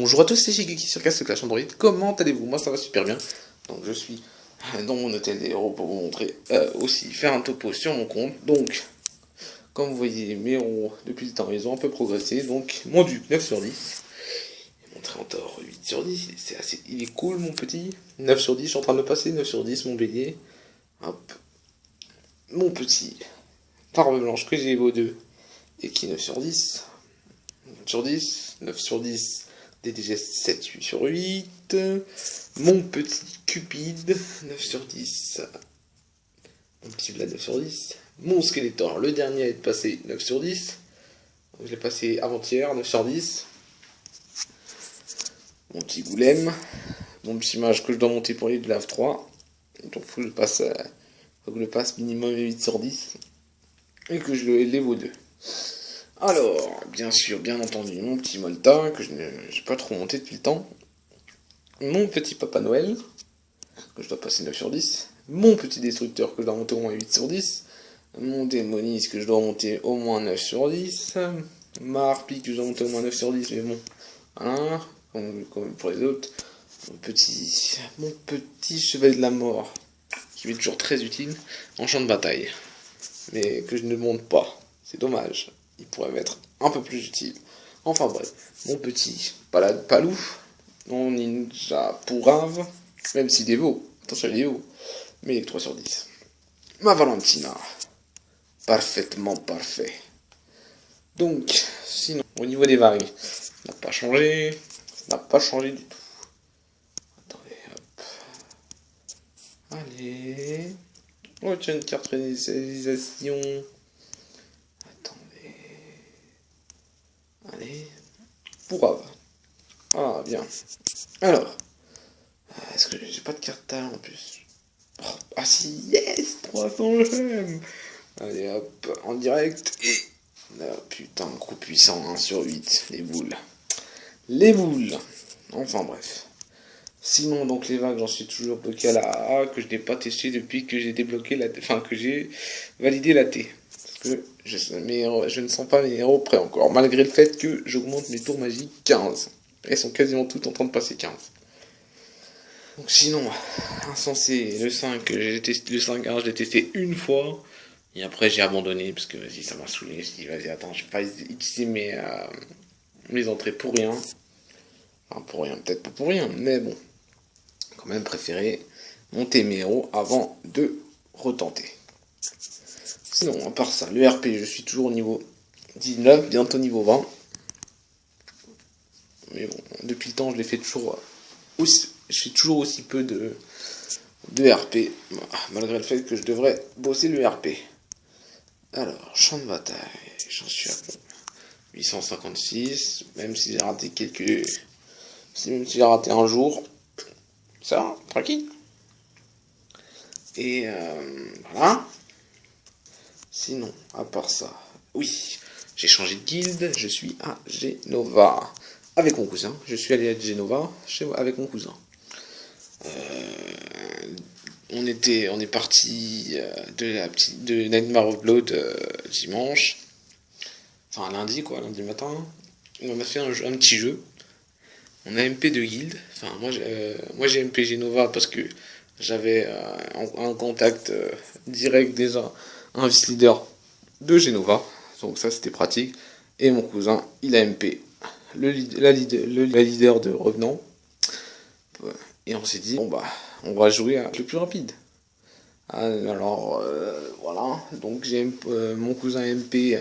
Bonjour à tous, c'est Shigeki sur Castle Clash Android. Comment allez-vous? Moi ça va super bien. Donc je suis dans mon hôtel des héros pour vous montrer aussi faire un topo sur mon compte. Donc comme vous voyez mes héros depuis le temps ils ont un peu progressé. Donc mon duc 9 sur 10. Mon Trentor 8 sur 10. Il est cool mon petit. 9 sur 10, je suis en train de le passer. 9 sur 10 mon bélier. Hop. Mon petit Barbe Blanche que j'ai Evo 2 et qui est 9 sur 10. 9 sur 10, 9 sur 10, DDG 7, 8 sur 8, mon petit Cupide, 9 sur 10, mon petit Vlad 9 sur 10, mon Skeletor, le dernier à être passé, 9 sur 10, je l'ai passé avant-hier, 9 sur 10, mon petit Goulem, mon petit mage que je dois monter pour les de lave 3, donc faut que je le passe minimum 8 sur 10, et que je le l'Evo 2. Alors, bien sûr, bien entendu, mon petit Molta, que je n'ai pas trop monté depuis le temps. Mon petit Papa Noël, que je dois passer 9 sur 10. Mon petit Destructeur, que je dois monter au moins 8 sur 10. Mon Démoniste, que je dois monter au moins 9 sur 10. Ma Harpie, que je dois monter au moins 9 sur 10, mais bon, voilà, comme pour les autres. Mon petit Chevalier de la Mort, qui m'est toujours très utile en champ de bataille, mais que je ne monte pas, c'est dommage. Il pourrait m'être un peu plus utile. Enfin bref, mon petit Palou, mon ninja Pourrave, même s'il est beau, attention il est haut, mais il est 3 sur 10. Ma Valentina, parfaitement parfait. Donc, sinon, au niveau des vagues, ça n'a pas changé, du tout. Attendez, hop. Allez, oh tiens une carte réalisation. Allez, Pourrave. Ah, bien. Alors, est-ce que j'ai pas de carte talent en plus? Oh, ah si, yes, 300 gemmes. Allez, hop, en direct. Et... Ah, putain, gros puissant, 1 sur 8, les boules. Les boules. Enfin, bref. Sinon, donc, les vagues, j'en suis toujours bloqué à la A, que je n'ai pas testé depuis que j'ai débloqué la... Enfin, que j'ai validé la T. Parce que je ne sens pas mes héros prêts encore, malgré le fait que j'augmente mes tours magiques 15. Elles sont quasiment toutes en train de passer 15. Donc sinon, insensé, le 5, j'ai testé le 5 je l'ai testé une fois, et après j'ai abandonné, parce que vas-y, ça m'a saoulé, je dis vas-y, attends, je vais pas utiliser mes entrées pour rien. Enfin, pour rien, peut-être pas pour rien, mais bon. Quand même préféré monter mes héros avant de retenter. Sinon, à part ça, le RP, je suis toujours au niveau 19, bientôt niveau 20. Mais bon, depuis le temps, je l'ai fait toujours aussi, je fais toujours aussi peu de RP, malgré le fait que je devrais bosser le RP. Alors, champ de bataille, j'en suis à 856, même si j'ai raté même si j'ai raté un jour, ça va, tranquille. Et voilà. Sinon, à part ça, oui, j'ai changé de guilde, je suis à Genova. Avec mon cousin, je suis allé à Genova avec mon cousin. On est parti de Nightmare of Blood dimanche. Enfin lundi quoi, lundi matin. On a fait un petit jeu. On a MP de guilde. Enfin moi j'ai MP Genova parce que j'avais un contact direct déjà, un vice leader de Genova. Donc ça c'était pratique. Et mon cousin, il a MP la leader de Revenant. Et on s'est dit, bon bah, on va jouer avec le plus rapide. Alors, voilà. Donc j'ai mon cousin MP,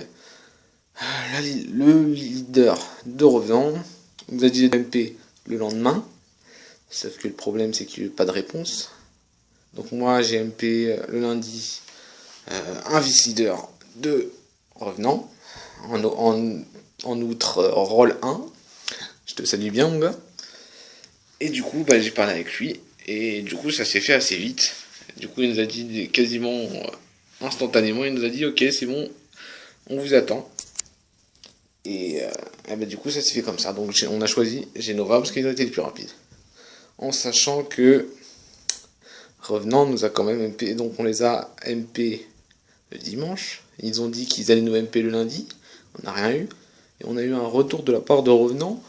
le leader de Revenant. Il nous a dit MP le lendemain. Sauf que le problème, c'est qu'il n'y a eu pas de réponse. Donc moi, j'ai MP le lundi un vice-leader de Revenant. En outre, rôle 1. Je te salue bien, mon gars. Et du coup, bah, j'ai parlé avec lui. Et du coup, ça s'est fait assez vite. Du coup, il nous a dit quasiment instantanément, il nous a dit ok, c'est bon, on vous attend. Et bah, du coup, ça s'est fait comme ça. Donc, on a choisi Genova parce qu'il a été le plus rapide. En sachant que Revenant nous a quand même MP. Donc, on les a MP le dimanche. Ils ont dit qu'ils allaient nous MP le lundi. On n'a rien eu. Et on a eu un retour de la part de Revenant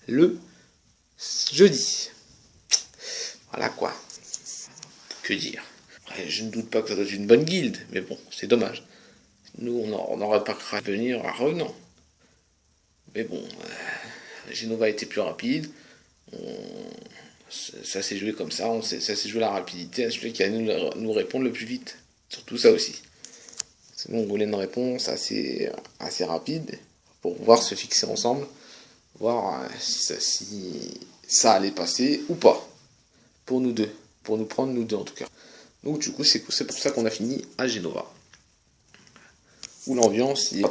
le jeudi. Voilà quoi. Que dire. Après, je ne doute pas que ça doit être une bonne guilde, mais bon, c'est dommage. Nous, on n'aurait pas cru venir à Revenant. Mais bon, Genova était plus rapide. Ça s'est joué comme ça. Ça s'est joué la rapidité à celui qui allait nous répondre le plus vite. Surtout ça aussi. Sinon, on voulait une réponse assez rapide pour pouvoir se fixer ensemble, voir si ça allait passer ou pas. Pour nous deux. Pour nous prendre nous deux en tout cas. Donc du coup, c'est pour ça qu'on a fini à Genova. Où l'ambiance est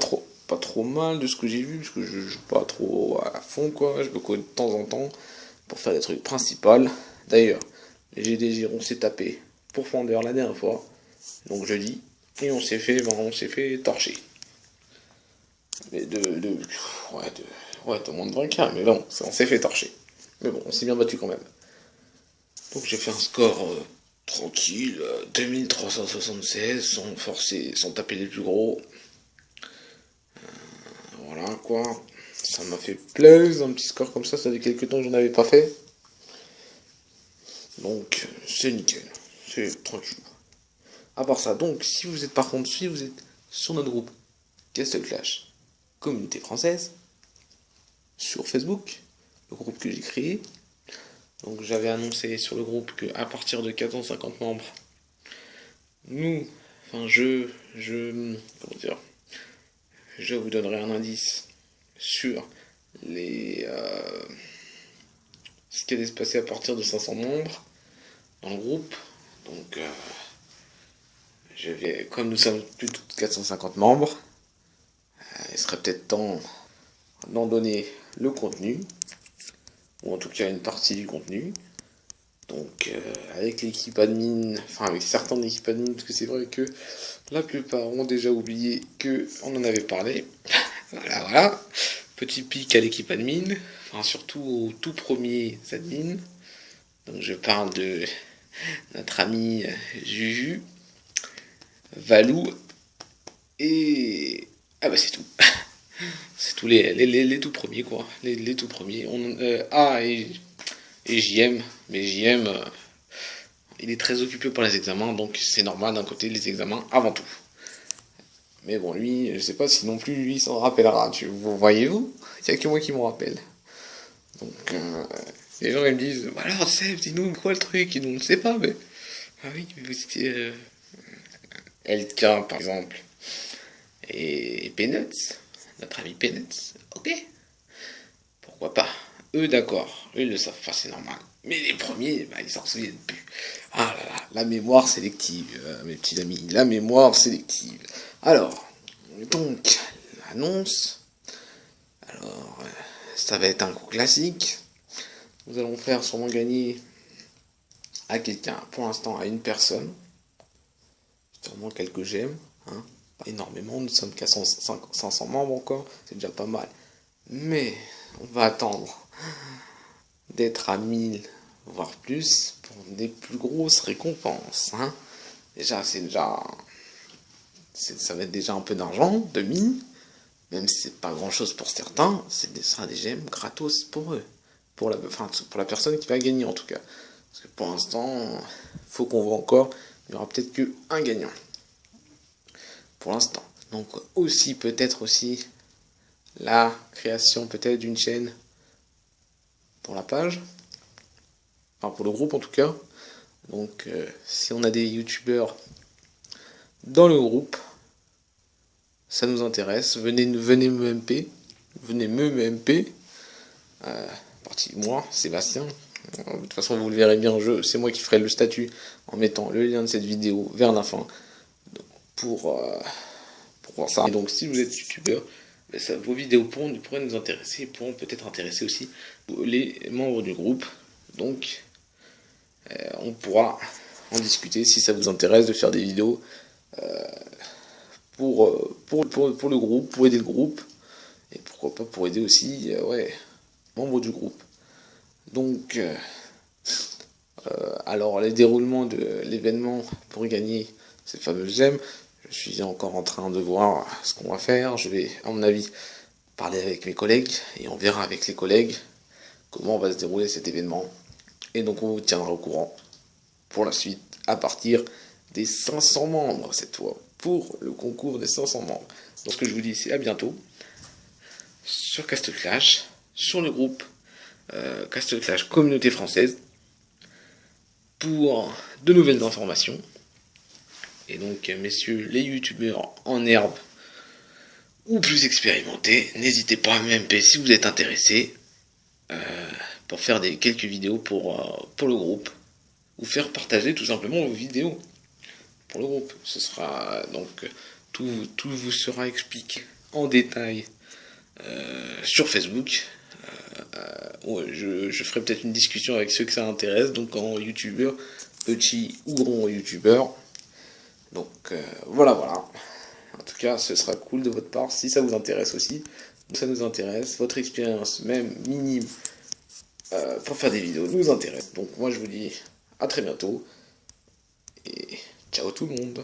pas trop mal de ce que j'ai vu, parce que je joue pas trop à fond quoi, je me connais de temps en temps pour faire des trucs principaux. D'ailleurs, les GDG on s'est tapé pour Fender la dernière fois, donc jeudi, et on s'est fait torcher. Mais de moins de 20K, mais bon, on s'est fait torcher. Mais bon, on s'est bien battu quand même. Donc j'ai fait un score tranquille, 2376, sans forcer, sans taper les plus gros. Voilà quoi, ça m'a fait plaisir, un petit score comme ça fait quelques temps que j'en avais pas fait. Donc c'est nickel, c'est tranquille. À part ça, donc si vous êtes sur notre groupe Castle Clash, communauté française, sur Facebook, le groupe que j'ai créé. Donc j'avais annoncé sur le groupe qu'à partir de 450 membres, comment dire, je vous donnerai un indice sur ce qui allait se passer à partir de 500 membres dans le groupe. Donc, comme nous sommes plus de 450 membres, il serait peut-être temps d'en donner le contenu, ou en tout cas une partie du contenu. Donc, avec l'équipe admin, enfin avec certains de l'équipe admin, parce que c'est vrai que la plupart ont déjà oublié qu'on en avait parlé. Voilà. Petit pic à l'équipe admin, enfin surtout aux tout premiers admins. Donc je parle de notre ami Juju, Valou et... Ah bah c'est tout. C'est tous les tout premiers quoi. Les tout premiers. Et JM. Mais JM, il est très occupé par les examens, donc c'est normal d'un côté les examens avant tout. Mais bon, lui, je sais pas si non plus lui s'en rappellera. Vous voyez-vous, il n'y a que moi qui m'en rappelle. Donc, les gens ils me disent, bah alors Seb, dis-nous quoi le truc, et nous on ne sait pas, mais. Ah oui, mais vous étiez. LK par exemple. Et Peanuts, notre ami Peanuts, ok. Pourquoi pas. Eux d'accord, eux ils le savent pas, c'est normal. Mais les premiers, bah, ils s'en souviennent plus. Ah là là, la mémoire sélective, mes petits amis, la mémoire sélective. Alors, donc, l'annonce. Alors, ça va être un coup classique. Nous allons faire sûrement gagner à quelqu'un, pour l'instant à une personne. Sûrement quelques gemmes, hein. Pas énormément, nous sommes qu'à 500 membres encore, c'est déjà pas mal. Mais, on va attendre d'être à 1000, voire plus, pour des plus grosses récompenses, hein. Ça va être déjà un peu d'argent, 2000, même si c'est pas grand chose pour certains, ça sera des gemmes gratos pour eux, pour la personne qui va gagner en tout cas. Parce que pour l'instant, faut qu'on voit encore, il y aura peut-être qu'un gagnant. Pour l'instant. Donc peut-être aussi, la création peut-être d'une chaîne pour la page, enfin pour le groupe en tout cas. Donc si on a des youtubeurs dans le groupe, ça nous intéresse, venez me MP, partie moi, Sébastien. De toute façon vous le verrez bien, c'est moi qui ferai le statut en mettant le lien de cette vidéo vers la fin pour voir ça. Et donc si vous êtes youtubeur, vos vidéos pourraient nous intéresser, pourront peut-être intéresser aussi les membres du groupe. Donc on pourra en discuter si ça vous intéresse de faire des vidéos pour le groupe, pour aider le groupe, et pourquoi pas pour aider aussi membres du groupe. Donc alors les déroulements de l'événement pour gagner ces fameuses gemmes, je suis encore en train de voir ce qu'on va faire. Je vais à mon avis parler avec mes collègues et on verra avec les collègues comment va se dérouler cet événement. Et donc on vous tiendra au courant pour la suite à partir des 500 membres cette fois, pour le concours des 500 membres. Donc ce que je vous dis, c'est à bientôt sur Castle Clash, sur le groupe Castle Clash Communauté Française, pour de nouvelles informations. Et donc, messieurs les youtubeurs en herbe ou plus expérimentés, n'hésitez pas à m'MP si vous êtes intéressés pour faire quelques vidéos pour le groupe, ou faire partager tout simplement vos vidéos pour le groupe. Ce sera donc tout vous sera expliqué en détail sur Facebook. Je ferai peut-être une discussion avec ceux que ça intéresse, donc en youtubeur, petit ou grand youtubeur. Donc voilà. En tout cas, ce sera cool de votre part si ça vous intéresse aussi. Ça nous intéresse, votre expérience même minime pour faire des vidéos nous intéresse. Donc moi je vous dis à très bientôt et ciao tout le monde.